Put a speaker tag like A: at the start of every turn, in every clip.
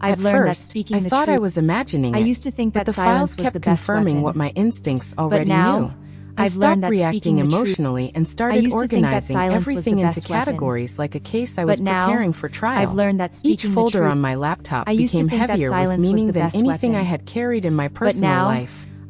A: I've
B: At
A: learned that
B: first,
A: speaking
B: I
A: the
B: thought I
A: truth.
B: was imagining
A: I
B: it,
A: used to think
B: but
A: that
B: the files
A: silence was
B: kept
A: the best
B: confirming
A: weapon.
B: what my instincts already
A: now,
B: knew. I
A: I've
B: stopped
A: learned that
B: reacting
A: speaking the truth-
B: emotionally and
A: I
B: started
A: used to think that
B: organizing
A: silence was the
B: everything into
A: best weapon.
B: categories like a case I was
A: But now,
B: preparing for trial.
A: I've learned that
B: Each
A: speaking the
B: folder
A: truth-
B: on my laptop
A: I used to
B: became
A: think that
B: heavier with
A: silence was
B: meaning
A: the
B: than
A: best
B: anything I
A: weapon.
B: had carried in my personal
A: now,
B: life.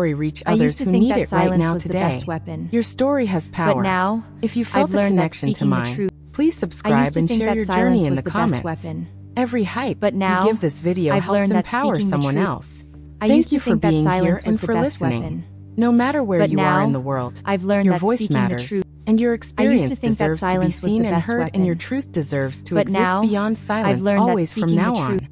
B: story reach
A: I
B: others
A: used to
B: who
A: think
B: need
A: that
B: it right
A: silence
B: now
A: was the
B: today.
A: best weapon.
B: Your story has power.
A: But now,
B: if you felt
A: I've
B: a
A: learned that
B: connection to
A: speaking the
B: mine,
A: truth.
B: please
A: I
B: subscribe
A: used to
B: and
A: think
B: share
A: that
B: your
A: silence
B: journey in
A: was
B: the
A: the
B: comments.
A: best weapon.
B: Every hype
A: But now,
B: you give this video
A: I've
B: helps
A: learned that
B: empower
A: speaking the
B: someone
A: truth.
B: else.
A: I
B: Thank
A: used
B: you
A: to
B: for
A: think that
B: being here
A: silence
B: and
A: was the
B: for
A: best
B: listening.
A: weapon.
B: No matter where
A: But
B: you are
A: now,
B: in the world,
A: I've learned
B: your
A: that
B: voice
A: speaking the
B: matters,
A: truth.
B: and your
A: I used
B: experience
A: to think that
B: deserves to be
A: silence was
B: seen
A: the
B: and
A: best
B: heard, and your
A: weapon.
B: truth deserves to
A: But
B: exist
A: now,
B: beyond
A: I've
B: silence
A: learned that
B: always from
A: speaking the
B: now
A: truth.
B: on.